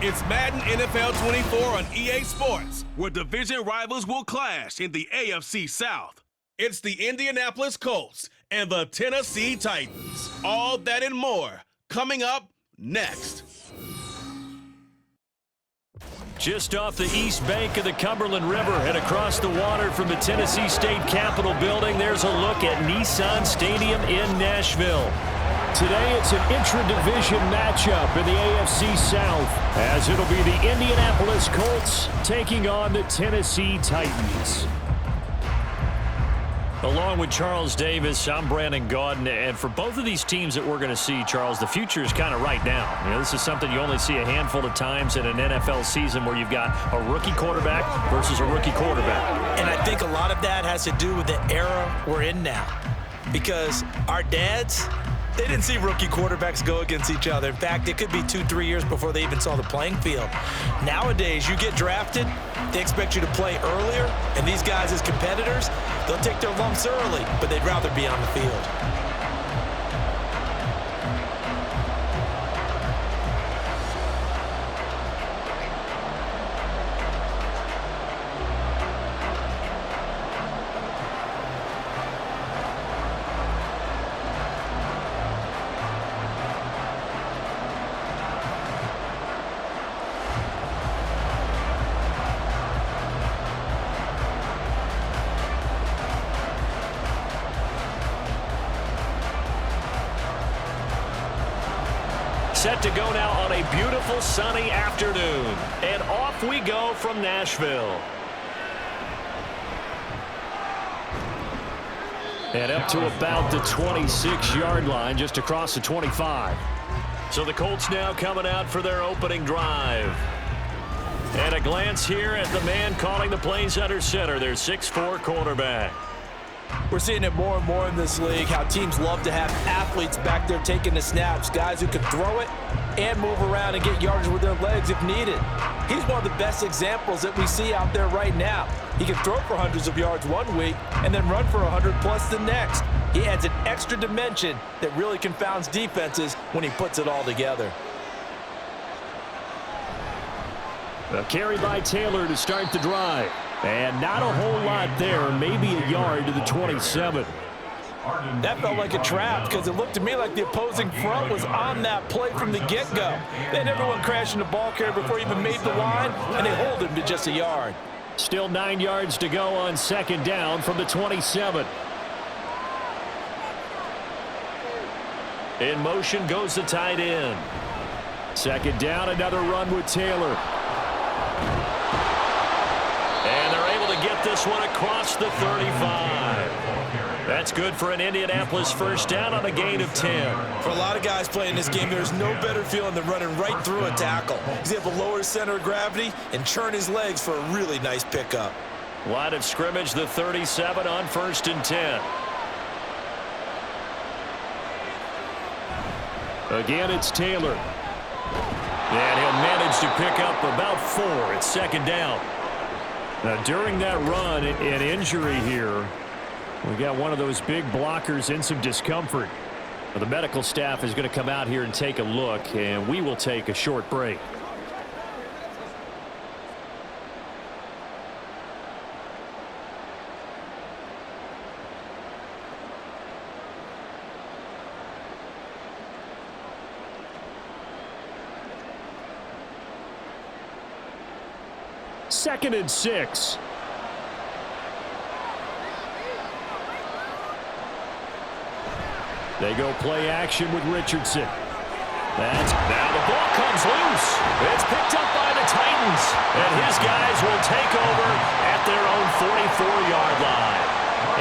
It's Madden NFL 24 on EA Sports, where division rivals will clash in the AFC South. It's the Indianapolis Colts and the Tennessee Titans. All that and more coming up next. Just off the east bank of the Cumberland River and across the water from the Tennessee State Capitol building, there's a look at Nissan Stadium in Nashville. Today it's an intra-division matchup in the AFC South, as it'll be the Indianapolis Colts taking on the Tennessee Titans. Along with Charles Davis, I'm Brandon Gaudin, and for both of these teams that we're going to see, Charles, the future is kind of right now. You know, this is something you only see a handful of times in an NFL season where you've got a rookie quarterback versus a rookie quarterback. And I think a lot of that has to do with the era we're in now, because our dads, they didn't see rookie quarterbacks go against each other. In fact, it could be 2-3 years before they even saw the playing field. Nowadays, you get drafted, they expect you to play earlier, and these guys as competitors, they'll take their lumps early, but they'd rather be on the field. Set to go now on a beautiful sunny afternoon. And off we go from Nashville. And up to about the 26-yard line, just across the 25. So the Colts now coming out for their opening drive. And a glance here at the man calling the plays under center, their 6'4" quarterback. We're seeing it more and more in this league, how teams love to have athletes back there taking the snaps, guys who can throw it and move around and get yardage with their legs if needed. He's one of the best examples that we see out there right now. He can throw for hundreds of yards one week and then run for 100+ the next. He adds an extra dimension that really confounds defenses when he puts it all together. A carry by Taylor to start the drive. And not a whole lot there, maybe a yard to the 27. That felt like a trap because it looked to me like the opposing front was on that play from the get-go. They had everyone crashing the ball carrier before he even made the line, and they hold him to just a yard. Still 9 yards to go on second down from the 27. In motion goes the tight end. Second down, another run with Taylor. And they're able to get this one across the 35. That's good for an Indianapolis first down on a gain of 10. For a lot of guys playing this game, there's no better feeling than running right through a tackle. He's able to lower his center of gravity and churn his legs for a really nice pickup. Line of scrimmage, the 37 on 1st and 10. Again, it's Taylor. And he'll manage to pick up about 4 at second down. Now, during that run, an injury here. We got one of those big blockers in some discomfort. The medical staff is going to come out here and take a look, and we will take a short break. Second and 6. They go play action with Richardson. Now the ball comes loose. It's picked up by the Titans. And his guys will take over at their own 44-yard line.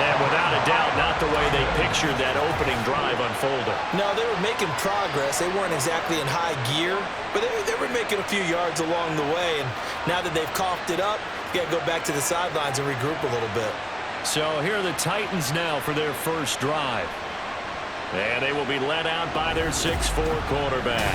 And without a doubt, not the way they pictured that opening drive unfolding. No, they were making progress. They weren't exactly in high gear, but they were making a few yards along the way. And now that they've coughed it up, you got to go back to the sidelines and regroup a little bit. So here are the Titans now for their first drive. And they will be led out by their 6'4" quarterback.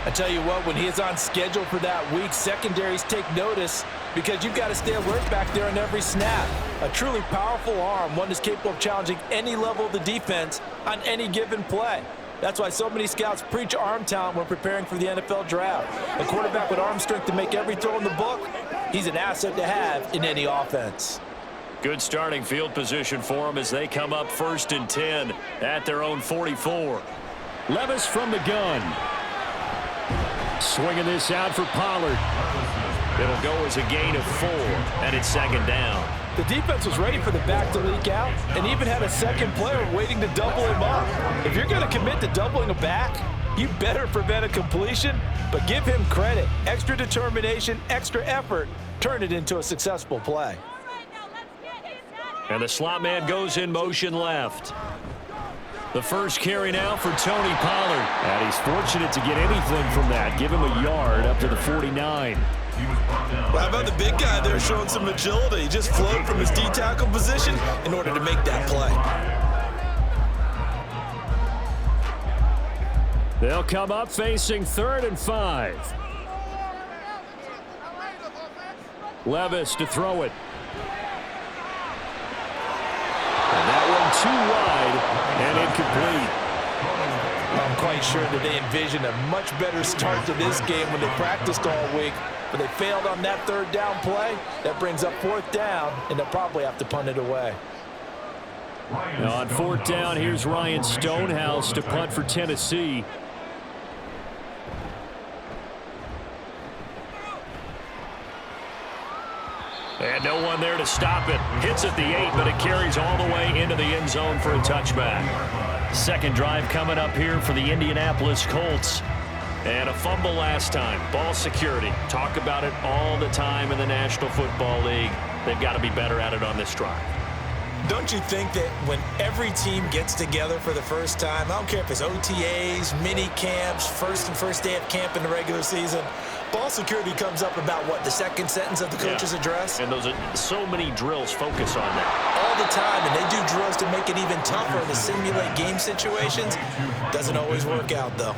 I tell you what, when he is on schedule for that week, secondaries take notice because you've got to stay alert back there on every snap. A truly powerful arm, one that's capable of challenging any level of the defense on any given play. That's why so many scouts preach arm talent when preparing for the NFL draft. A quarterback with arm strength to make every throw in the book, he's an asset to have in any offense. Good starting field position for them as they come up 1st and 10 at their own 44. Levis from the gun. Swinging this out for Pollard. It'll go as a gain of 4, and it's 2nd down. The defense was ready for the back to leak out and even had a second player waiting to double him up. If you're going to commit to doubling a back, you better prevent a completion, but give him credit. Extra determination, extra effort, turn it into a successful play. And the slot man goes in motion left. The first carry now for Tony Pollard. And he's fortunate to get anything from that. Give him a yard up to the 49. Well, how about the big guy there showing some agility? He just flowed from his D-tackle position in order to make that play. They'll come up facing 3rd and 5. Levis to throw it. And that one too wide and incomplete. I'm quite sure that they envisioned a much better start to this game when they practiced all week. But they failed on that 3rd down play. That brings up 4th down, and they'll probably have to punt it away. Now on 4th down, here's Ryan Stonehouse to punt for Tennessee. And no one there to stop it. Hits at the 8, but it carries all the way into the end zone for a touchback. 2nd drive coming up here for the Indianapolis Colts. And a fumble last time. Ball security. Talk about it all the time in the National Football League. They've got to be better at it on this drive. Don't you think that when every team gets together for the first time, I don't care if it's OTAs, mini camps, first day of camp in the regular season, ball security comes up about what, the 2nd sentence of the coach's address? And those are so many drills focus on that. All the time, and they do drills to make it even tougher to simulate game situations. Doesn't always work out, though.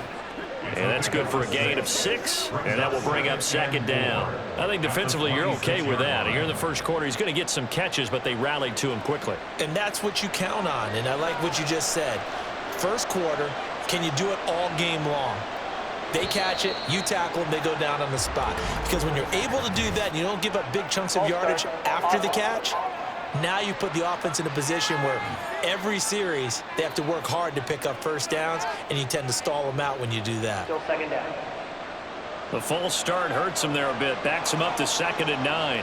And that's good for a gain of 6, and that will bring up 2nd down. I think defensively you're okay with that. Here in the first quarter, he's going to get some catches, but they rallied to him quickly. And that's what you count on, and I like what you just said. First quarter, can you do it all game long? They catch it, you tackle them, they go down on the spot. Because when you're able to do that and you don't give up big chunks of yardage after the catch, now you put the offense in a position where every series they have to work hard to pick up 1st downs, and you tend to stall them out when you do that. Still 2nd down. The false start hurts him there a bit. Backs him up to 2nd and 9.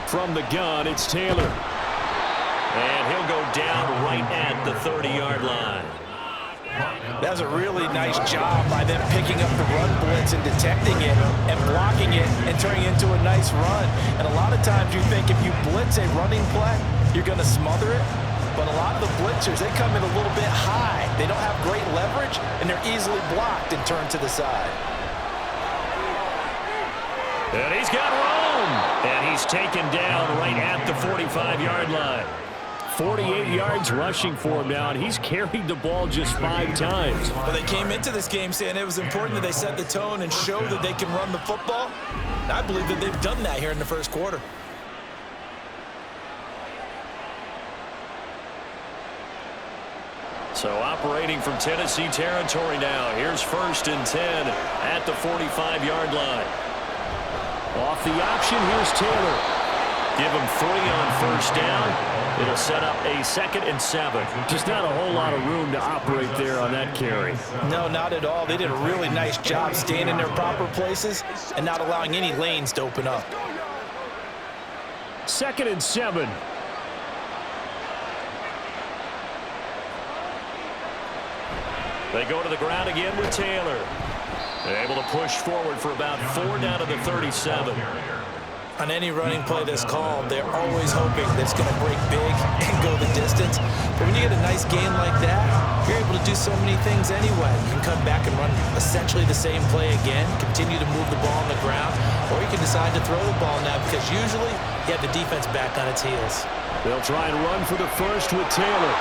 From the gun, it's Taylor. And he'll go down right at the 30-yard line. That was a really nice job by them picking up the run blitz and detecting it and blocking it and turning it into a nice run. And a lot of times you think if you blitz a running play, you're going to smother it. But a lot of the blitzers, they come in a little bit high. They don't have great leverage, and they're easily blocked and turned to the side. And he's got room. And he's taken down right at the 45-yard line. 48 yards rushing for him now, and he's carried the ball just 5 times. Well, they came into this game saying it was important that they set the tone and show that they can run the football. I believe that they've done that here in the first quarter. So operating from Tennessee territory now. Here's 1st and 10 at the 45-yard line. Off the option, here's Taylor. Give him 3 on 1st down. It'll set up a 2nd and 7. Just not a whole lot of room to operate there on that carry. No, not at all. They did a really nice job staying in their proper places and not allowing any lanes to open up. 2nd and 7. They go to the ground again with Taylor. They're able to push forward for about 4 down to the 37. On any running play that's called, they're always hoping that it's going to break big and go the distance. But when you get a nice game like that, you're able to do so many things anyway. You can come back and run essentially the same play again, continue to move the ball on the ground, or you can decide to throw the ball now because usually you have the defense back on its heels. They'll try and run for the first with Taylor.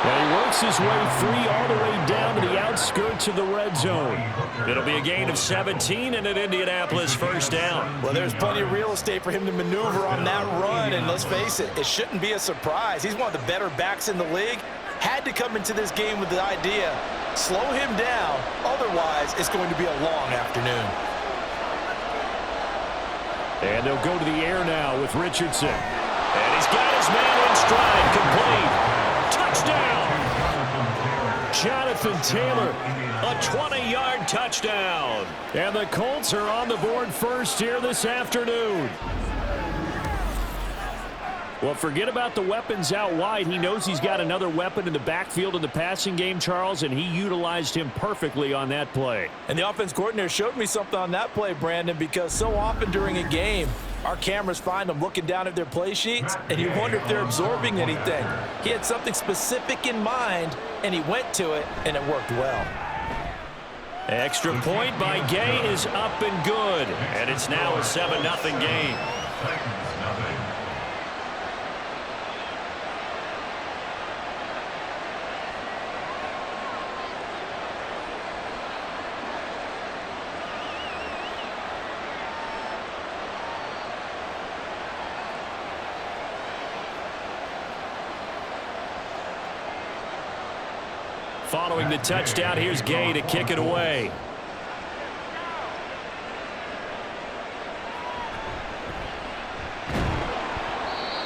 And he works his way free all the way down to the outskirts of the red zone. It'll be a gain of 17 and an Indianapolis first down. Well, there's plenty of real estate for him to maneuver on that run, and let's face it, it shouldn't be a surprise. He's one of the better backs in the league. Had to come into this game with the idea, slow him down, otherwise it's going to be a long afternoon. And they'll go to the air now with Richardson. And he's got his man in stride, complete. Touchdown! Jonathan Taylor, a 20-yard touchdown. And the Colts are on the board first here this afternoon. Well, forget about the weapons out wide. He knows he's got another weapon in the backfield in the passing game, Charles, and he utilized him perfectly on that play. And the offense coordinator showed me something on that play, Brandon, because so often during a game, our cameras find them looking down at their play sheets, and you wonder if they're absorbing anything. He had something specific in mind, and he went to it, and it worked well. Extra point by Gay is up and good, and it's now a 7-0 game. Following the touchdown, here's Gay to kick it away.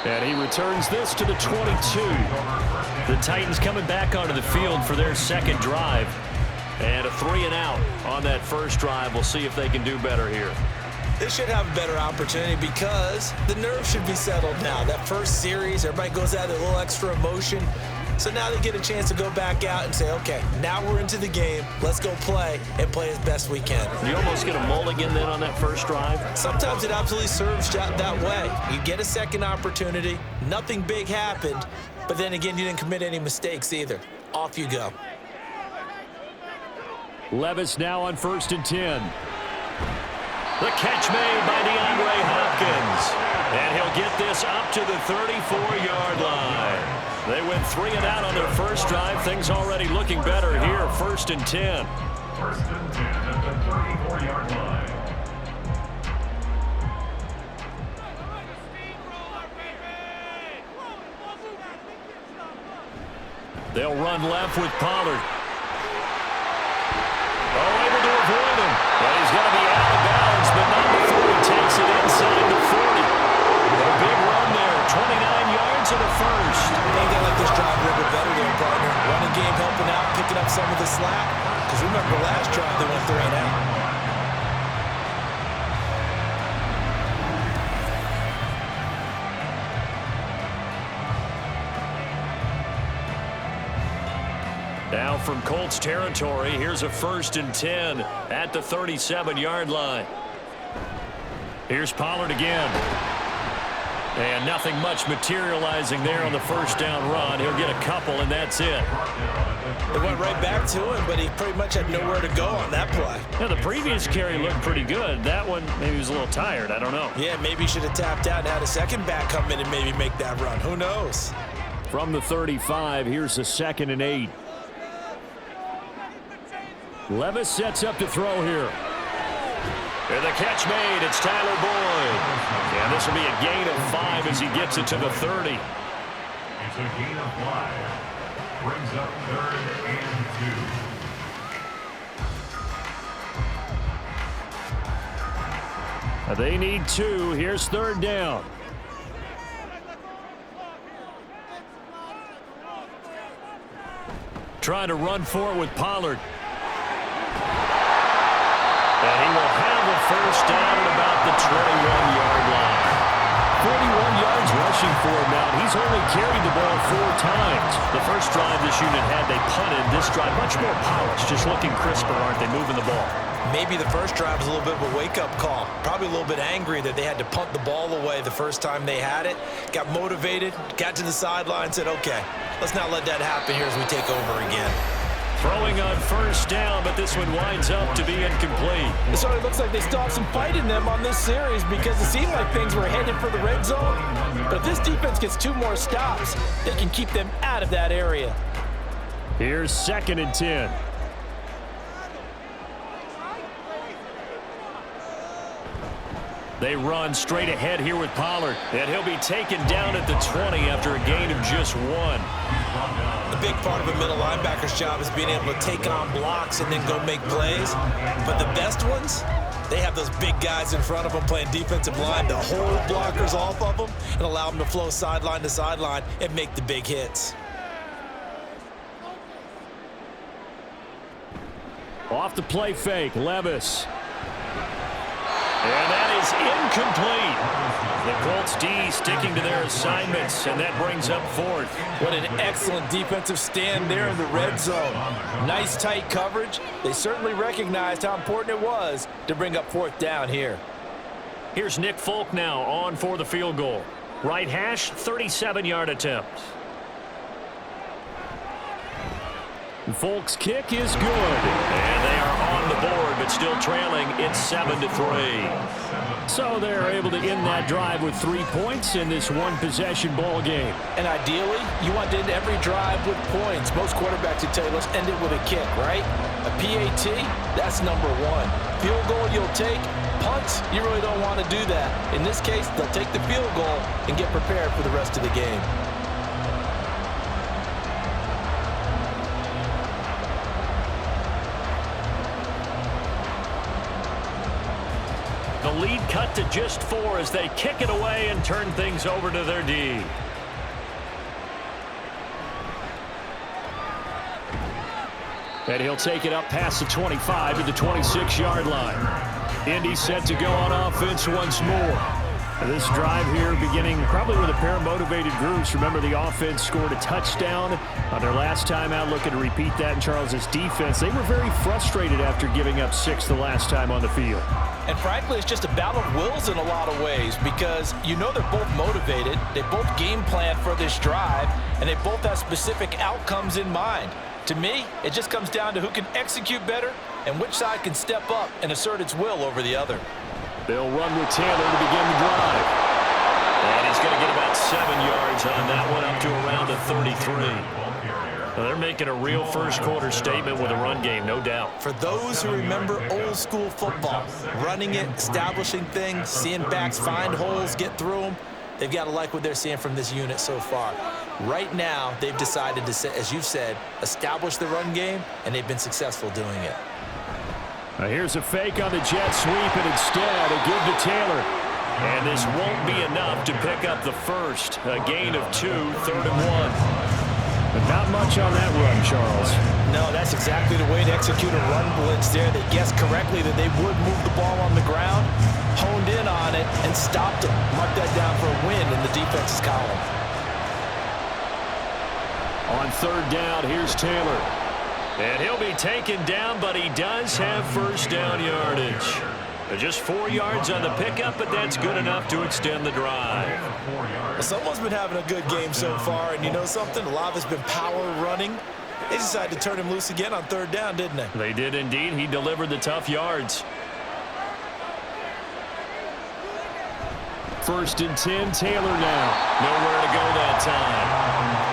And he returns this to the 22. The Titans coming back onto the field for their second drive. And a 3-and-out on that first drive. We'll see if they can do better here. They should have a better opportunity because the nerves should be settled now. That first series, everybody goes out with a little extra emotion. So now they get a chance to go back out and say, okay, now we're into the game. Let's go play and play as best we can. You almost get a mulligan then on that first drive? Sometimes it absolutely serves that way. You get a second opportunity. Nothing big happened. But then again, you didn't commit any mistakes either. Off you go. Levis now on 1st and 10. The catch made by DeAndre Hopkins. And he'll get this up to the 34-yard line. They went 3-and-out on their first drive. Things already looking better here. 1st and 10. 1st and 10 at the 34-yard line. They'll run left with Pollard. Oh, able to avoid him. And he's going to be out of bounds, but not before he takes it inside the 40. A big run there, 29 yards and a first. They got to let this drive a little bit better there, partner. Running game helping out, picking up some of the slack. Because remember, last drive they went 3-and-out. Now from Colts territory, here's a 1st and 10 at the 37-yard line. Here's Pollard again. And nothing much materializing there on the first down run. He'll get a couple, and that's it. They went right back to him, but he pretty much had nowhere to go on that play. Yeah, the previous carry looked pretty good. That one, maybe he was a little tired. I don't know. Yeah, maybe he should have tapped out and had a second back come in and maybe make that run. Who knows? From the 35, here's a 2nd and 8. Levis sets up to throw here. And the catch made. It's Tyler Boyd. And this will be a gain of 5 as he gets it to the 30. It's a gain of 5. Brings up 3rd and 2. They need 2. Here's 3rd down. Trying to run for it with Pollard. And he will have a first down at about the 21-yard line. 41 yards rushing for him now. He's only carried the ball 4 times. The first drive this unit had, they punted. This drive, much more polished, just looking crisper, aren't they, moving the ball? Maybe the first drive was a little bit of a wake-up call. Probably a little bit angry that they had to punt the ball away the first time they had it. Got motivated, got to the sideline, said, okay, let's not let that happen here as we take over again. Throwing on first down, but this one winds up to be incomplete. It certainly looks like they still have some fight in them on this series because it seemed like things were headed for the red zone. But if this defense gets 2 more stops, they can keep them out of that area. Here's 2nd and 10. They run straight ahead here with Pollard, and he'll be taken down at the 20 after a gain of just 1. The big part of a middle linebacker's job is being able to take on blocks and then go make plays. But the best ones, they have those big guys in front of them playing defensive line to hold blockers off of them and allow them to flow sideline to sideline and make the big hits. Off the play fake, Levis. And that is incomplete. The Colts D sticking to their assignments, and that brings up 4th. What an excellent defensive stand there in the red zone. Nice tight coverage. They certainly recognized how important it was to bring up 4th down here. Here's Nick Folk now on for the field goal. Right hash, 37-yard attempt. Folk's kick is good, and they are on the board, but still trailing. It's 7-3. So they're able to end that drive with 3 points in this one-possession ball game. And ideally, you want to end every drive with points. Most quarterbacks would tell you, let's end it with a kick, right? A PAT, that's number 1. Field goal you'll take. Punts, you really don't want to do that. In this case, they'll take the field goal and get prepared for the rest of the game. The lead cut to just 4 as they kick it away and turn things over to their D. And he'll take it up past the 25 to the 26-yard line. Indy set to go on offense once more. This drive here beginning probably with a pair of motivated groups. Remember, the offense scored a touchdown on their last time out, looking to repeat that in Charles's defense. They were very frustrated after giving up 6 the last time on the field. And frankly, it's just a battle of wills in a lot of ways because you know they're both motivated, they both game plan for this drive, and they both have specific outcomes in mind. To me, it just comes down to who can execute better and which side can step up and assert its will over the other. They'll run with Taylor to begin the drive. And he's going to get about 7 yards on that one, up to around the 33. Well, they're making a real first-quarter statement with a run game, no doubt. For those who remember old-school football, running it, establishing things, seeing backs find holes, get through them, they've got to like what they're seeing from this unit so far. Right now, they've decided to, as you've said, establish the run game, and they've been successful doing it. Now here's a fake on the jet sweep, and instead a give to Taylor. And this won't be enough to pick up the first. A gain of 2, 3rd and 1. But not much on that run, Charles. No, that's exactly the way to execute a run blitz there. They guessed correctly that they would move the ball on the ground, honed in on it, and stopped them. Mark that down for a win in the defense's column. On 3rd down, here's Taylor. And he'll be taken down, but he does have first down yardage. Just 4 yards on the pickup, but that's good enough to extend the drive. Well, someone's been having a good game so far, and you know something? A lot of it's been power running. They decided to turn him loose again on 3rd down, didn't they? They did indeed. He delivered the tough yards. 1st and 10, Taylor now. Nowhere to go that time.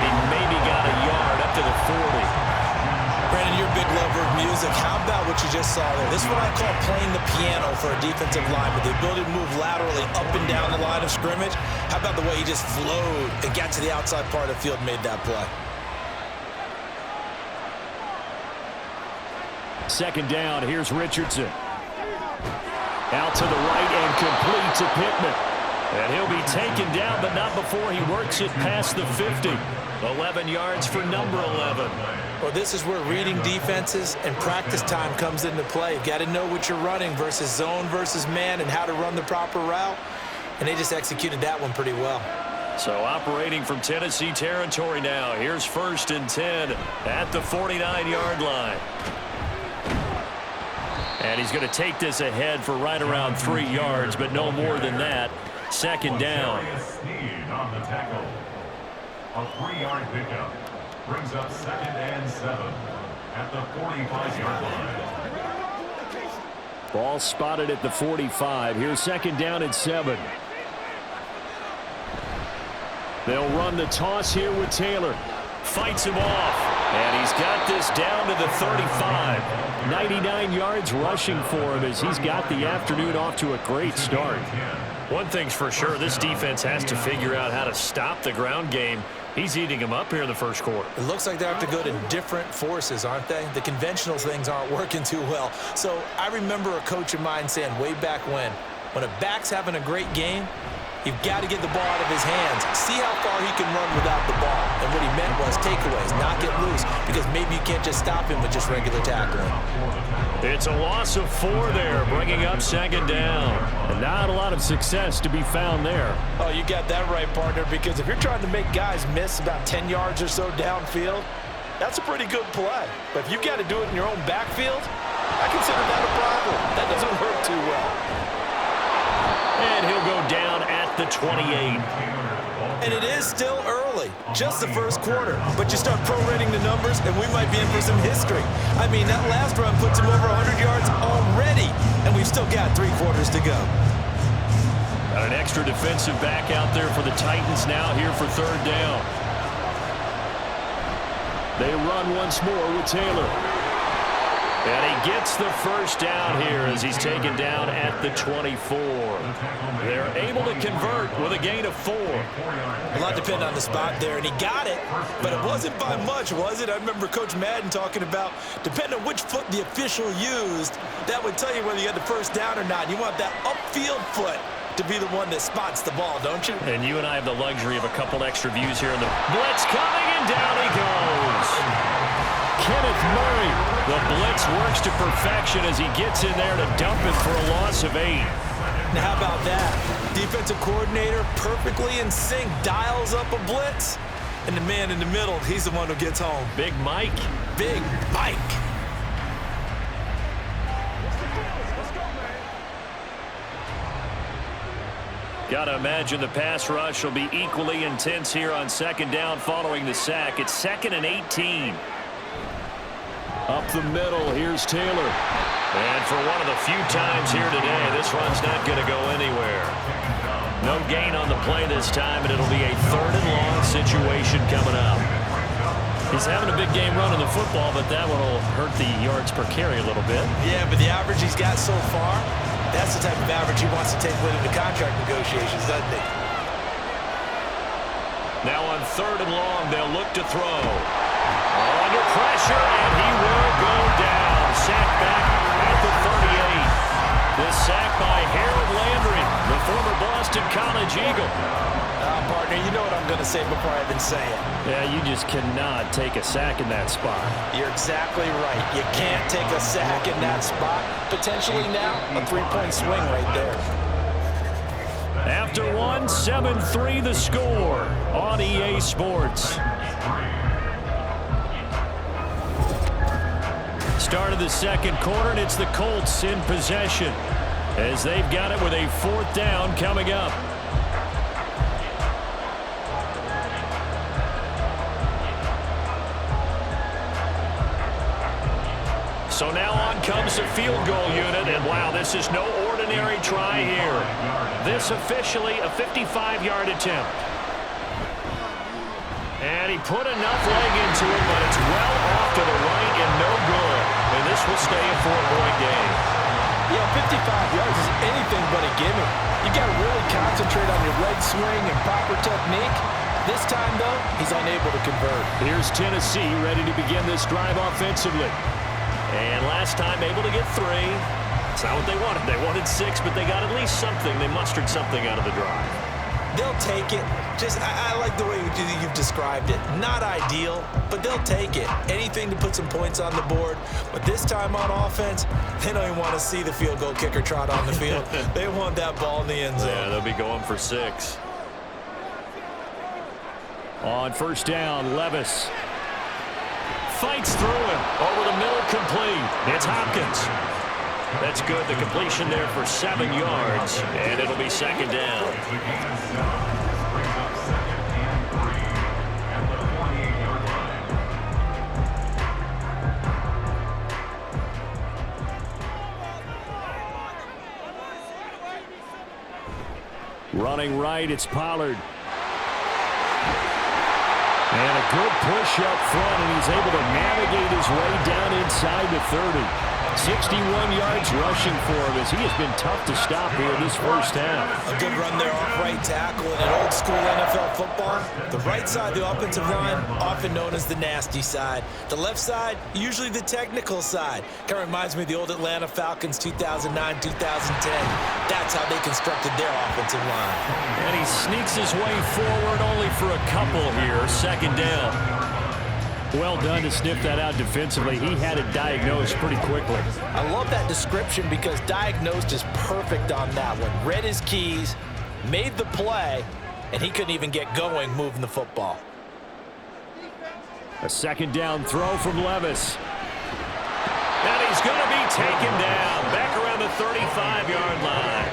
He maybe got a yard up to the 40. Brandon, you're a big lover of music. How about what you just saw there? This is what I call playing the piano for a defensive lineman. The ability to move laterally up and down the line of scrimmage. How about the way he just flowed and got to the outside part of the field and made that play? 2nd down, here's Richardson. Out to the right and complete to Pittman. And he'll be taken down, but not before he works it past the 50. 11 yards for number 11. Well, this is where reading defenses and practice time comes into play. You've got to know what you're running versus zone versus man and how to run the proper route. And they just executed that one pretty well. So operating from Tennessee territory now. Here's 1st and 10 at the 49-yard line. And he's going to take this ahead for right around 3 yards, but no more than that. 2nd down. On the tackle. A 3-yard pickup brings up 2nd and 7 at the 45-yard line. Ball spotted at the 45. Here's 2nd down and 7. They'll run the toss here with Taylor. Fights him off. And he's got this down to the 35. 99 yards rushing for him as he's got the afternoon off to a great start. One thing's for sure, this defense has to figure out how to stop the ground game. He's eating them up here in the first quarter. It looks like they have to go to different forces, aren't they? The conventional things aren't working too well. So I remember a coach of mine saying way back when a back's having a great game, you've got to get the ball out of his hands. See how far he can run without the ball. And what he meant was takeaways, not get loose, because maybe you can't just stop him with just regular tackling. It's a loss of 4 there, bringing up second down. And not a lot of success to be found there. Oh, you got that right, partner, because if you're trying to make guys miss about 10 yards or so downfield, that's a pretty good play. But if you've got to do it in your own backfield, I consider that a problem. That doesn't work too well. And he'll go down at the 28. And it is still early, just the first quarter. But you start prorating the numbers, and we might be in for some history. I mean, that last run puts him over 100 yards already, and we've still got 3 quarters to go. Got an extra defensive back out there for the Titans now here for third down. They run once more with Taylor. And he gets the first down here as he's taken down at the 24. They're able to convert with a gain of 4. A lot depend on the spot there, and he got it, but it wasn't by much, was it? I remember Coach Madden talking about, depending on which foot the official used, that would tell you whether you had the first down or not. You want that upfield foot to be the one that spots the ball, don't you? And you and I have the luxury of a couple extra views here. And the blitz coming, and down he goes. Kenneth Murray. The blitz works to perfection as he gets in there to dump it for a loss of 8. Now, how about that? Defensive coordinator perfectly in sync, dials up a blitz, and the man in the middle, he's the one who gets home. Big Mike. Big Mike. Got to imagine the pass rush will be equally intense here on second down following the sack. It's 2nd and 18. Up the middle, here's Taylor. And for one of the few times here today, this run's not going to go anywhere. No gain on the play this time, and it'll be a 3rd and long situation coming up. He's having a big game running the football, but that one will hurt the yards per carry a little bit. Yeah, but the average he's got so far, that's the type of average he wants to take with him to contract negotiations, doesn't he? Now on 3rd and long, they'll look to throw. Under pressure, and he will go down. Sacked back at the 38. The sack by Harold Landry, the former Boston College Eagle. Partner, you know what I'm going to say before I even say it. Yeah, you just cannot take a sack in that spot. You're exactly right. You can't take a sack in that spot. Potentially now, a 3-point swing right there. After one, 7-3 the score on EA Sports. Start of the second quarter, and it's the Colts in possession as they've got it with a 4th down coming up. So now on comes the field goal unit, and wow, this is no ordinary try here. This officially a 55-yard attempt. And he put enough leg into it, but it's well off to the right and no good. And this will stay a 4-point game. Yeah, 55 yards is anything but a gimme. You got to really concentrate on your leg swing and proper technique. This time, though, he's unable to convert. Here's Tennessee ready to begin this drive offensively. And last time able to get 3. It's not what they wanted. They wanted 6, but they got at least something. They mustered something out of the drive. They'll take it. Just, I like the way you've described it. Not ideal, but they'll take it. Anything to put some points on the board. But this time on offense, they don't even want to see the field goal kicker trot on the field. They want that ball in the end zone. Yeah, they'll be going for 6. On first down, Levis fights through him. Over the middle, complete. It's Hopkins. That's good. The completion there for 7 yards, and it'll be second down. Running right, it's Pollard. And a good push up front, and he's able to navigate his way down inside the 30. 61 yards rushing for him as he has been tough to stop here this first half. A good run there off right tackle. In old school NFL football, the right side of the offensive line, often known as the nasty side. The left side, usually the technical side. Kind of reminds me of the old Atlanta Falcons 2009, 2010. That's how they constructed their offensive line. And he sneaks his way forward only for a couple here. Second down. Well done to sniff that out defensively. He had it diagnosed pretty quickly. I love that description because diagnosed is perfect on that one. Read his keys, made the play, and he couldn't even get going moving the football. A second down throw from Levis. And he's going to be taken down back around the 35-yard line.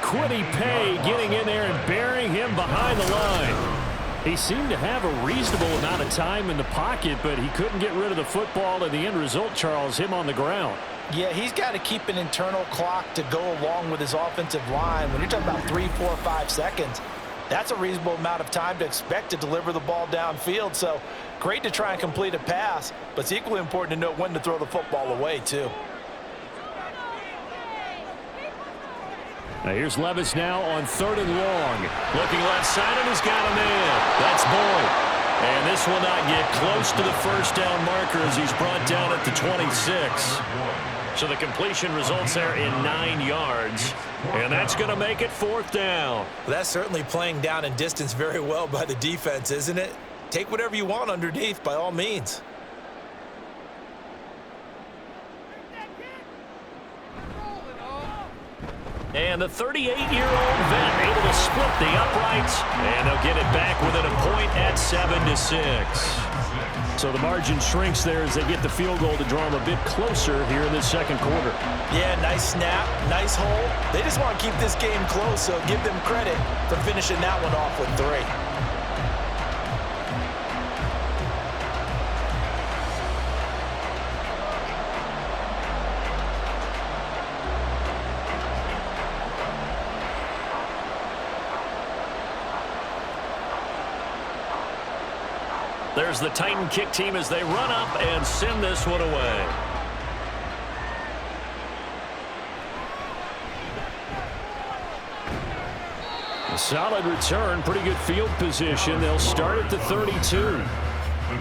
Quiddy Pay getting in there and burying him behind the line. He seemed to have a reasonable amount of time in the pocket, but he couldn't get rid of the football, and the end result, Charles, him on the ground. Yeah, he's got to keep an internal clock to go along with his offensive line. When you're talking about 3, 4, 5 seconds, that's a reasonable amount of time to expect to deliver the ball downfield. So great to try and complete a pass, but it's equally important to know when to throw the football away, too. Now here's Levis now on 3rd and long. Looking left side, and he's got him in. That's Boyd. And this will not get close to the first down marker as he's brought down at the 26. So the completion results there in 9 yards. And that's going to make it 4th down. Well, that's certainly playing down in distance very well by the defense, isn't it? Take whatever you want underneath by all means. And the 38-year-old vet able to split the uprights, and they'll get it back within a point at 7-6. So the margin shrinks there as they get the field goal to draw them a bit closer here in this second quarter. Yeah, nice snap, nice hold. They just want to keep this game close, so give them credit for finishing that one off with 3. There's the Titan kick team as they run up and send this one away. A solid return, pretty good field position. They'll start at the 32.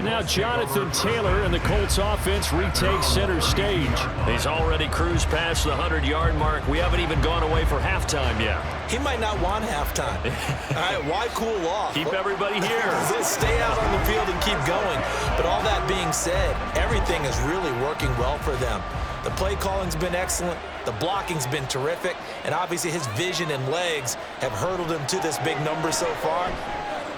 Now Jonathan Taylor and the Colts offense retakes center stage. He's already cruised past the 100-yard mark. We haven't even gone away for halftime yet. He might not want halftime. All right, why cool off? Keep everybody here. Stay out on the field and keep going. But all that being said, everything is really working well for them. The play calling's been excellent. The blocking's been terrific. And obviously his vision and legs have hurdled him to this big number so far.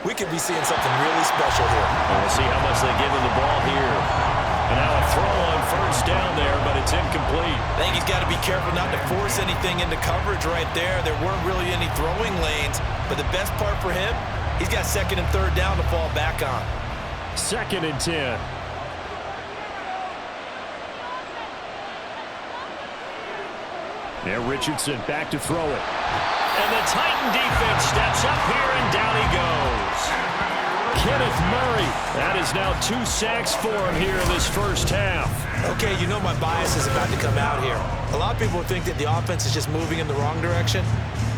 We could be seeing something really special here. And we'll see how much they give him the ball here. And now a throw on first down there, but it's incomplete. I think he's got to be careful not to force anything into coverage right there. There weren't really any throwing lanes. But the best part for him, he's got 2nd and 3rd down to fall back on. 2nd and 10. Now Richardson back to throw it. And the Titan defense steps up here, and down he goes. Kenneth Murray. That is now 2 sacks for him here in this first half. Okay, you know my bias is about to come out here. A lot of people think that the offense is just moving in the wrong direction.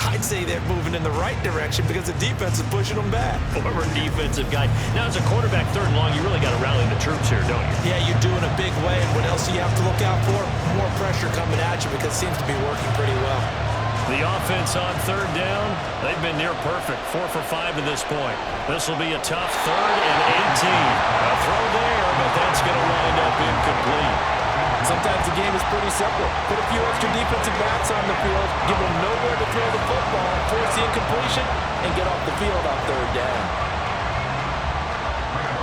I'd say they're moving in the right direction because the defense is pushing them back. Former defensive guy. Now, as a quarterback 3rd and long, you really got to rally the troops here, don't you? Yeah, you're doing a big way. And what else do you have to look out for? More pressure coming at you because it seems to be working pretty well. The offense on 3rd down, they've been near perfect. 4 for 5 to this point. This will be a tough 3rd and 18. A throw there, but that's going to wind up incomplete. Sometimes the game is pretty simple. Put a few extra defensive backs on the field, give them nowhere to throw the football, force the incompletion, and get off the field on 3rd down.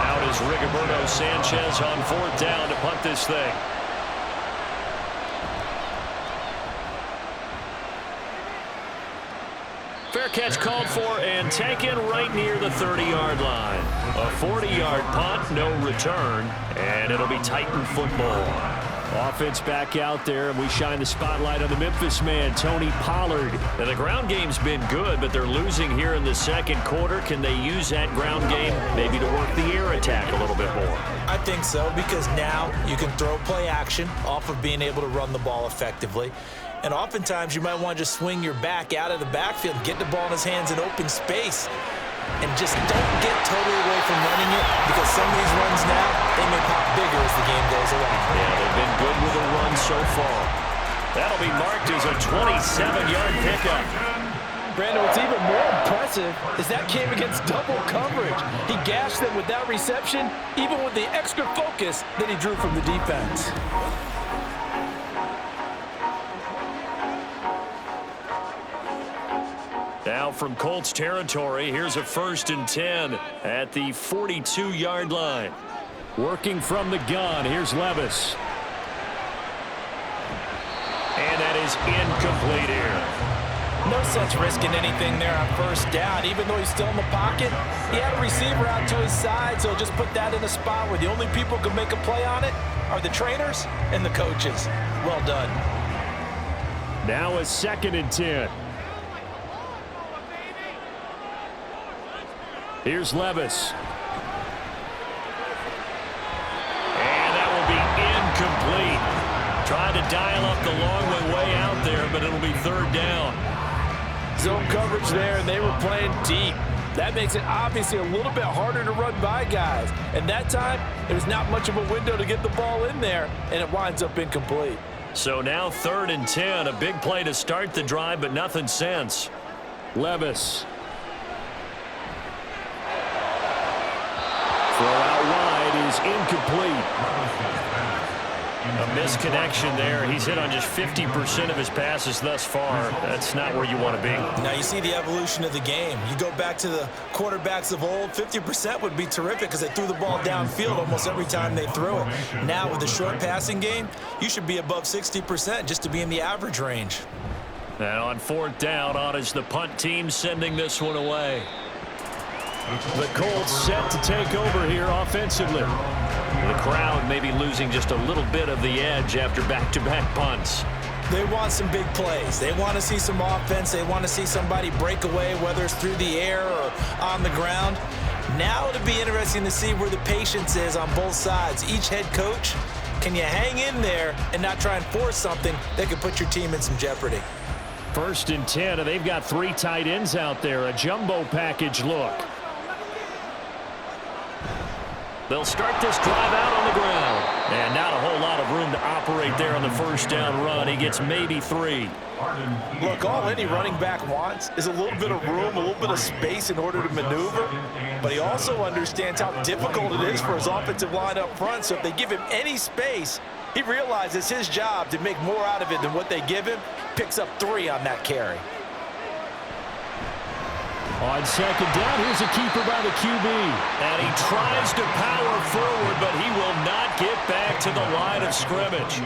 Out is Rigoberto Sanchez on 4th down to punt this thing. Fair catch called for and taken right near the 30-yard line. A 40-yard punt, no return, and it'll be Titan football. Offense back out there, and we shine the spotlight on the Memphis man, Tony Pollard. Now, the ground game's been good, but they're losing here in the second quarter. Can they use that ground game maybe to work the air attack a little bit more? I think so, because now you can throw play action off of being able to run the ball effectively. And oftentimes you might want to just swing your back out of the backfield, get the ball in his hands in open space, and just don't get totally away from running it, because some of these runs now, they may pop bigger as the game goes along. Yeah, they've been good with the run so far. That'll be marked as a 27-yard pickup. Brandon, what's even more impressive is that came against double coverage. He gashed them with that reception, even with the extra focus that he drew from the defense. Now from Colts territory, here's a 1st and 10 at the 42-yard line. Working from the gun, here's Levis. And that is incomplete here. No sense risking anything there on 1st down. Even though he's still in the pocket, he had a receiver out to his side, so just put that in a spot where the only people who can make a play on it are the trainers and the coaches. Well done. Now a 2nd and 10. Here's Levis. And that will be incomplete. Trying to dial up the long way out there, but it'll be 3rd down. Zone coverage there, and they were playing deep. That makes it obviously a little bit harder to run by guys. And that time, there's not much of a window to get the ball in there, and it winds up incomplete. So now 3rd and 10, a big play to start the drive, but nothing since. Levis. Throw out wide is incomplete. A misconnection there. He's hit on just 50% of his passes thus far. That's not where you want to be. Now you see the evolution of the game. You go back to the quarterbacks of old, 50% would be terrific because they threw the ball downfield almost every time they threw it. Now with the short passing game, you should be above 60% just to be in the average range. And on 4th down, on is the punt team sending this one away. The Colts set to take over here offensively. The crowd may be losing just a little bit of the edge after back-to-back punts. They want some big plays. They want to see some offense. They want to see somebody break away, whether it's through the air or on the ground. Now it'll be interesting to see where the patience is on both sides. Each head coach, can you hang in there and not try and force something that could put your team in some jeopardy? 1st and 10, and they've got 3 tight ends out there. A jumbo package look. They'll start this drive out on the ground. And not a whole lot of room to operate there on the 1st down run. He gets maybe 3. Look, all any running back wants is a little bit of room, a little bit of space in order to maneuver. But he also understands how difficult it is for his offensive line up front. So if they give him any space, he realizes his job to make more out of it than what they give him. Picks up 3 on that carry. On 2nd down, here's a keeper by the QB. And he tries to power forward, but he will not get back to the line of scrimmage.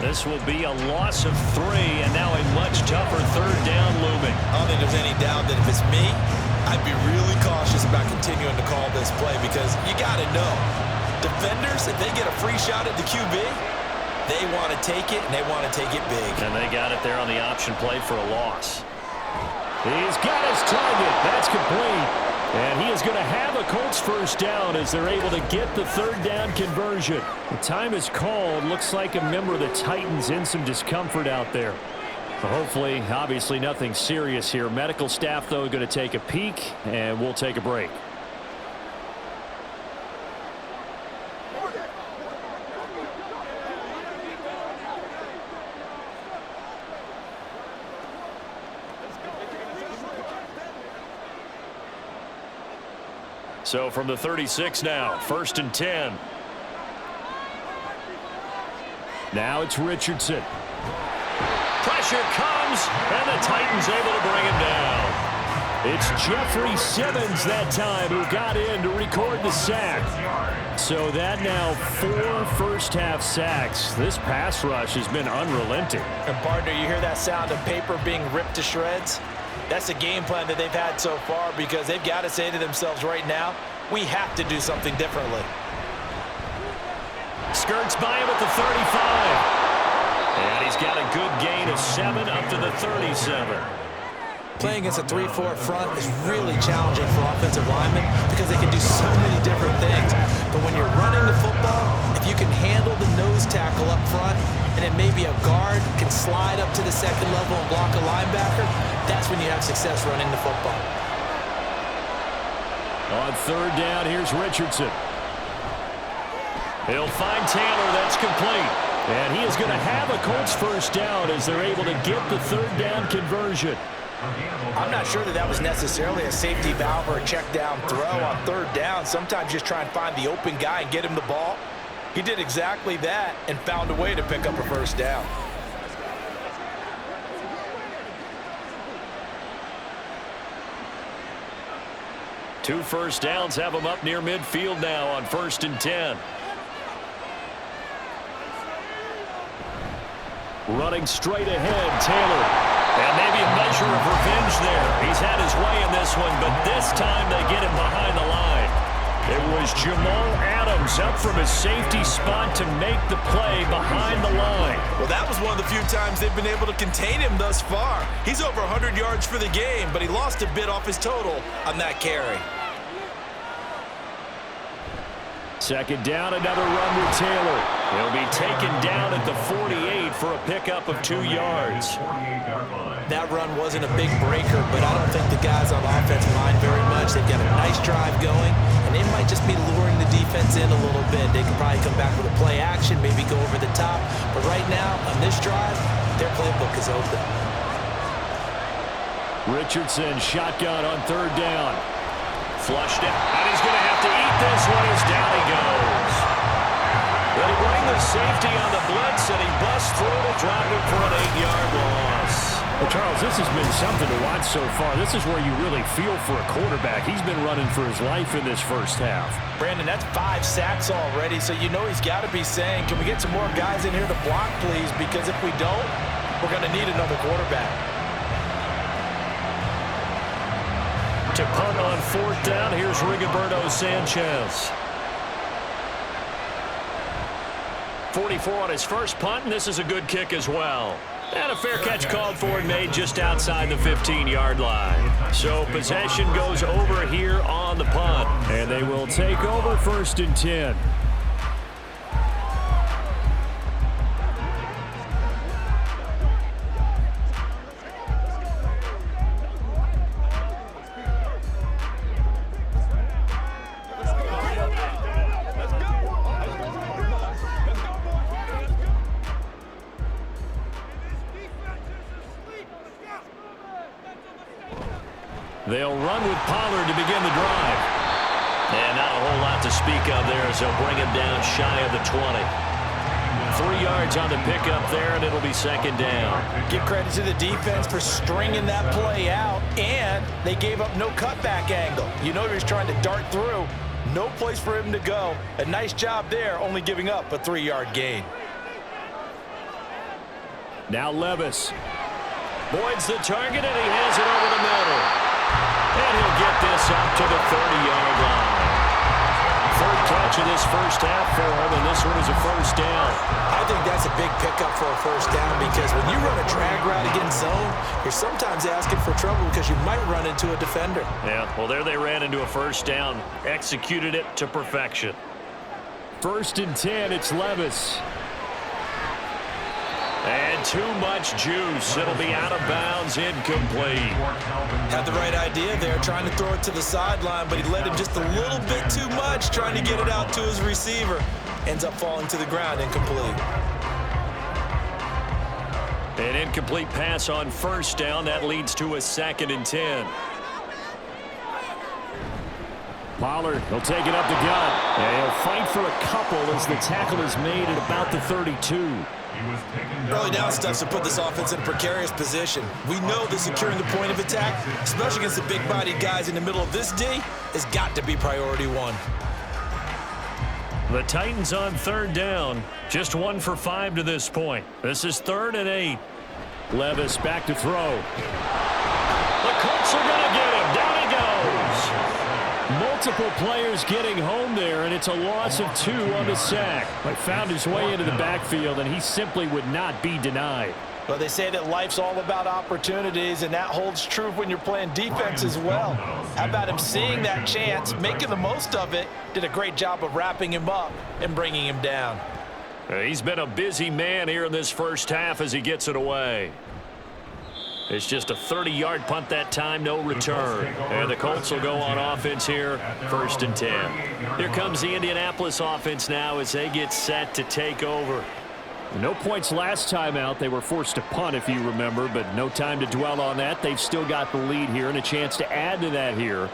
This will be a loss of 3, and now a much tougher 3rd down looming. I don't think there's any doubt that if it's me, I'd be really cautious about continuing to call this play because you got to know, defenders, if they get a free shot at the QB, they want to take it, and they want to take it big. And they got it there on the option play for a loss. He's got his target. That's complete. And he is going to have a Colts 1st down as they're able to get the 3rd down conversion. The time is called. Looks like a member of the Titans in some discomfort out there. Hopefully, obviously nothing serious here. Medical staff, though, going to take a peek, and we'll take a break. So from the 36 now, 1st and 10. Now it's Richardson. Pressure comes, and the Titans able to bring him down. It's Jeffrey Simmons that time who got in to record the sack. So that now 4 first-half sacks. This pass rush has been unrelenting. And partner, you hear that sound of paper being ripped to shreds? That's a game plan that they've had so far because they've got to say to themselves right now, we have to do something differently. Skirts by him at the 35. And he's got a good gain of 7 up to the 37. Playing against a 3-4 front is really challenging for offensive linemen because they can do so many different things. But when you're running the football, if you can handle the nose tackle up front, and then maybe a guard can slide up to the second level and block a linebacker, that's when you have success running the football. On third down, here's Richardson. He'll find Taylor. That's complete. And he is going to have a Colts first down as they're able to get the third down conversion. I'm not sure that was necessarily a safety valve or a check down throw on third down. Sometimes just try and find the open guy and get him the ball. He did exactly that and found a way to pick up a first down. Two first downs have him up near midfield now on 1st and 10. Running straight ahead, Taylor. And maybe a measure of revenge there. He's had his way in this one, but this time they get him behind the line. It was Jamal Adams up from his safety spot to make the play behind the line. Well, that was one of the few times they've been able to contain him thus far. He's over 100 yards for the game, but he lost a bit off his total on that carry. Second down, another run with Taylor. He'll be taken down at the 48 for a pickup of 2 yards. That run wasn't a big breaker, but I don't think the guys on offense mind very much. They've got a nice drive going, and they might just be luring the defense in a little bit. They can probably come back with a play action, maybe go over the top. But right now, on this drive, their playbook is open. Richardson, shotgun on third down. Flushed it, and he's going to have to eat this one as down he goes. They bring the safety on the blitz, and he busts through to drop him for an 8-yard loss. Well, Charles, this has been something to watch so far. This is where you really feel for a quarterback. He's been running for his life in this first half. Brandon, that's 5 sacks already, so you know he's got to be saying, can we get some more guys in here to block, please? Because if we don't, we're going to need another quarterback. To punt on fourth down, here's Rigoberto Sanchez. 44 on his first punt, and this is a good kick as well. And a fair catch called for and made just outside the 15-yard line. So possession goes over here on the punt, and they will take over 1st and 10. They'll run with Pollard to begin the drive. And not a whole lot to speak of there as they'll bring him down shy of the 20. 3 yards on the pickup there, and it'll be second down. Give credit to the defense for stringing that play out, and they gave up no cutback angle. You know he was trying to dart through. No place for him to go. A nice job there, only giving up a 3-yard gain. Now Levis. Boyd's the target, and he has it over the middle. And he'll get this up to the 30-yard line. Third catch of this first half for him, and this one is a first down. I think that's a big pickup for a first down because when you run a drag route against zone, you're sometimes asking for trouble because you might run into a defender. Yeah, well, there they ran into a first down. Executed it to perfection. 1st and 10, it's Levis. And too much juice. It'll be out of bounds, incomplete. Had the right idea there, trying to throw it to the sideline, but he led him just a little bit too much, trying to get it out to his receiver. Ends up falling to the ground, incomplete. An incomplete pass on first down. That leads to a 2nd and 10. Pollard, he'll take it up the gut. And he'll fight for a couple as the tackle is made at about the 32. Early down stuff to put this offense in a precarious position. We know that securing the point of attack, especially against the big-bodied guys in the middle of this D, has got to be priority one. The Titans on third down. Just 1 for 5 to this point. This is 3rd and 8. Levis back to throw. The Colts are going to get him. Down he goes. multiple players getting home there, and it's a loss of 2 on the sack. But found his way into the backfield, and he simply would not be denied. Well, they say that life's all about opportunities, and that holds true when you're playing defense as well. How about him seeing that chance, making the most of it, did a great job of wrapping him up and bringing him down. He's been a busy man here in this first half as he gets it away. It's just a 30-yard punt that time, no return. And the Colts will go on offense here, 1st and 10. Here comes the Indianapolis offense now as they get set to take over. No points last time out. They were forced to punt, if you remember, but no time to dwell on that. They've still got the lead here and a chance to add to that here.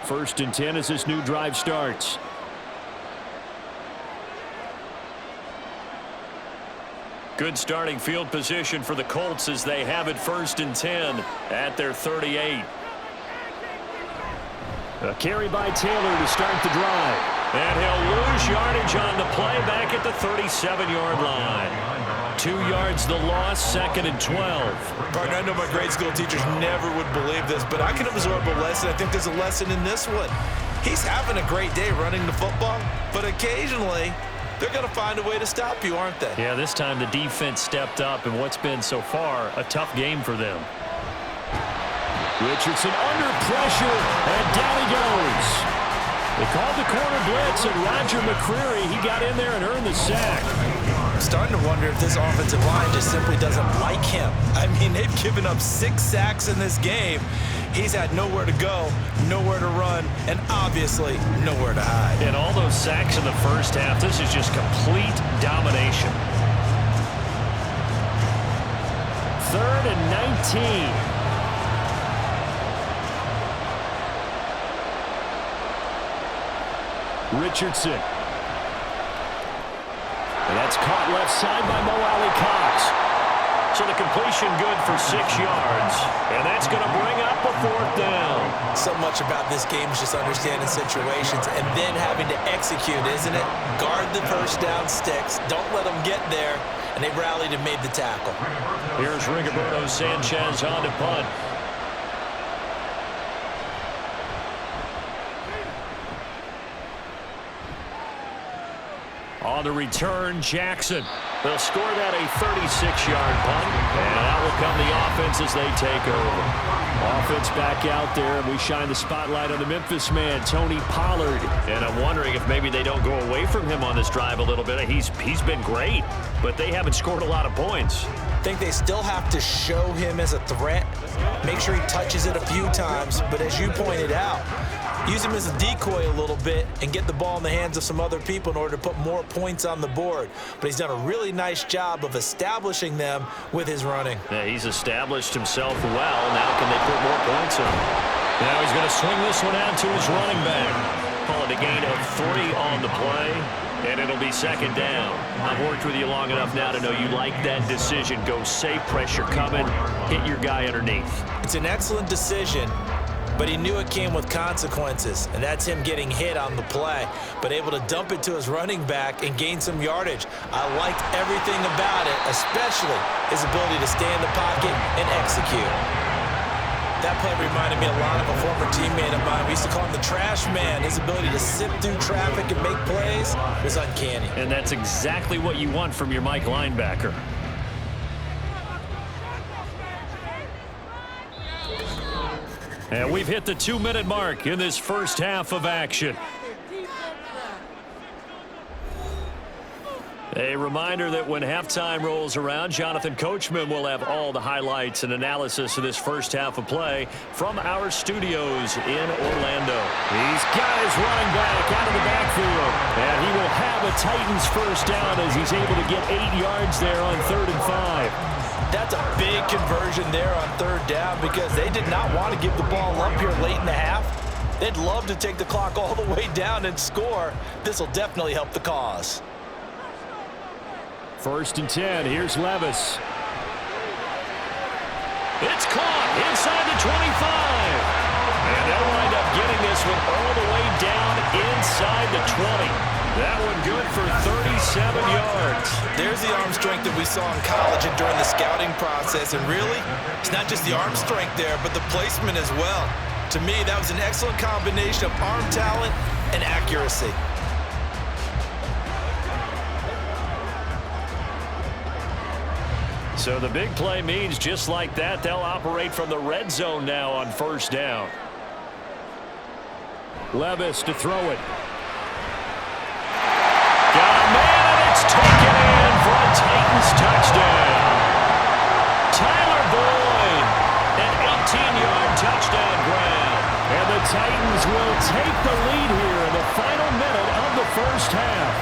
1st and 10 as this new drive starts. Good starting field position for the Colts as they have it 1st and 10 at their 38. A carry by Taylor to start the drive. And he'll lose yardage on the play back at the 37-yard line. 2 yards the loss, 2nd and 12. Partner, I know my grade school teachers never would believe this, but I can absorb a lesson. I think there's a lesson in this one. He's having a great day running the football, but occasionally they're going to find a way to stop you, aren't they? Yeah, this time the defense stepped up in what's been so far a tough game for them. Richardson under pressure, and down he goes. They called the corner blitz, and Roger McCreary, he got in there and earned the sack. I'm starting to wonder if this offensive line just simply doesn't like him. I mean, they've given up 6 sacks in this game. He's had nowhere to go, nowhere to run, and obviously nowhere to hide. And all those sacks in the first half, this is just complete domination. 3rd and 19. Richardson. And that's caught left side by Mo Alley-Cox. So the completion good for 6 yards. And that's going to bring up a 4th down. So much about this game is just understanding situations and then having to execute, isn't it? Guard the first down sticks. Don't let them get there. And they rallied and made the tackle. Here's Rigoberto Sanchez on to punt. On the return, Jackson. They'll score that a 36-yard punt, and out will come the offense as they take over. Offense back out there, and we shine the spotlight on the Memphis man, Tony Pollard. And I'm wondering if maybe they don't go away from him on this drive a little bit. He's been great, but they haven't scored a lot of points. I think they still have to show him as a threat, make sure he touches it a few times, but as you pointed out, use him as a decoy a little bit and get the ball in the hands of some other people in order to put more points on the board. But he's done a really nice job of establishing them with his running. Yeah, he's established himself well. Now can they put more points on him? Now he's going to swing this one out to his running back. Call it a gain of 3 on the play, and it'll be 2nd down. I've worked with you long enough now to know you like that decision. Go safe, pressure coming, hit your guy underneath. It's an excellent decision, but he knew it came with consequences, and that's him getting hit on the play, but able to dump it to his running back and gain some yardage. I liked everything about it, especially his ability to stay in the pocket and execute. That play reminded me a lot of a former teammate of mine. We used to call him the trash man. His ability to sift through traffic and make plays was uncanny. And that's exactly what you want from your Mike linebacker. And we've hit the 2-minute mark in this first half of action. A reminder that when halftime rolls around, Jonathan Coachman will have all the highlights and analysis of this first half of play from our studios in Orlando. He's got his running back out of the backfield, and he will have a Titans first down as he's able to get 8 yards there on 3rd and 5. That's a big conversion there on 3rd down because they did not want to give the ball up here late in the half. They'd love to take the clock all the way down and score. This will definitely help the cause. 1st and 10. Here's Levis. It's caught inside the 25. And they'll wind up getting this one all the way down inside the 20. That one good for 37 yards. There's the arm strength that we saw in college and during the scouting process. And really, it's not just the arm strength there, but the placement as well. To me, that was an excellent combination of arm talent and accuracy. So the big play means just like that, they'll operate from the red zone now on first down. Levis to throw it. Got a man, and it's taken in for a Titans touchdown. Tyler Boyd, an 18-yard touchdown grab. And the Titans will take the lead here in the final minute of the first half.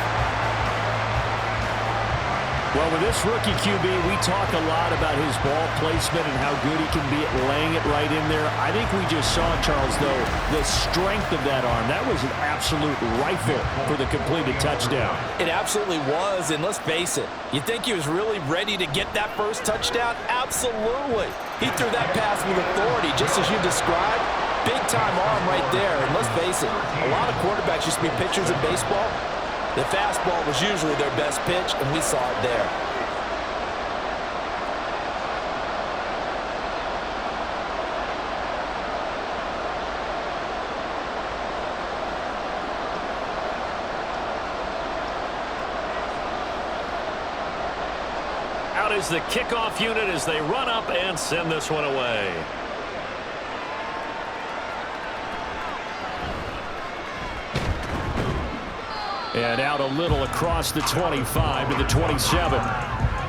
Well, with this rookie QB, we talk a lot about his ball placement and how good he can be at laying it right in there. I think we just saw, Charles, though, the strength of that arm. That was an absolute rifle for the completed touchdown. It absolutely was, and let's face it, you think he was really ready to get that first touchdown? Absolutely. He threw that pass with authority, just as you described. Big-time arm right there, and let's face it, a lot of quarterbacks used to be pitchers in baseball. The fastball was usually their best pitch, and we saw it there. Out is the kickoff unit as they run up and send this one away. And out a little across the 25 to the 27.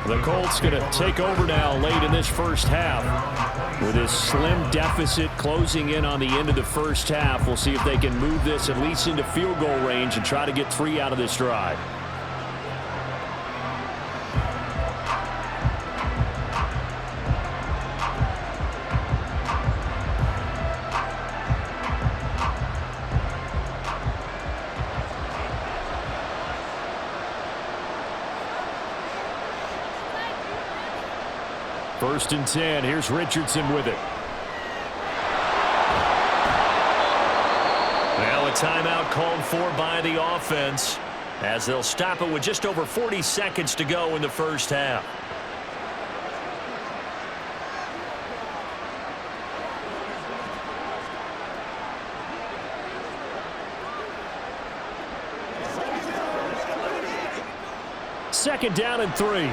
The Colts going to take over now late in this first half. With this slim deficit closing in on the end of the first half, we'll see if they can move this at least into field goal range and try to get 3 out of this drive. First and 10. Here's Richardson with it. Now a timeout called for by the offense as they'll stop it with just over 40 seconds to go in the first half. Second down and 3.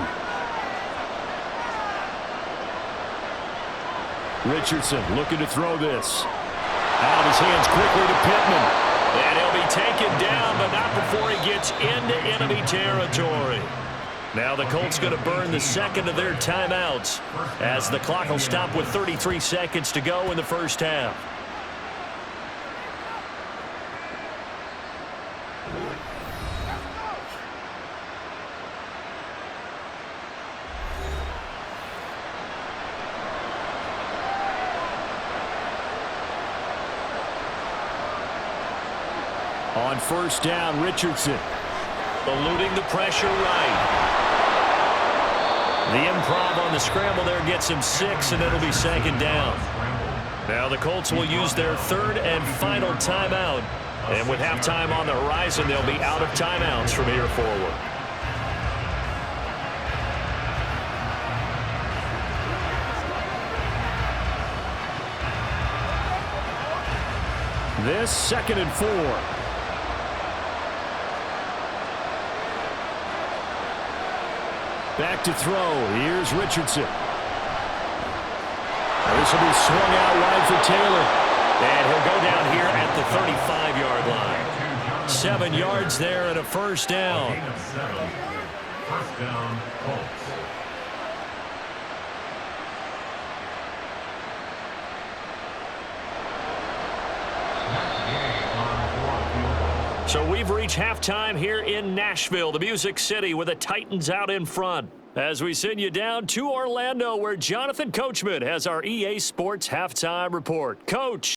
Richardson looking to throw this. Out of his hands quickly to Pittman. And he'll be taken down, but not before he gets into enemy territory. Now the Colts going to burn the second of their timeouts as the clock will stop with 33 seconds to go in the first half. On first down, Richardson eluding the pressure right. The improv on the scramble there gets him 6, and it'll be second down. Now the Colts will use their third and final timeout. And with halftime on the horizon, they'll be out of timeouts from here forward. This second and 4. Back to throw. Here's Richardson. Now this will be swung out wide for Taylor. And he'll go down here at the 35-yard line. 7 yards there and a first down. First down, Colts. So we've reached halftime here in Nashville, the Music City, with the Titans out in front. As we send you down to Orlando, where Jonathan Coachman has our EA Sports Halftime Report. Coach.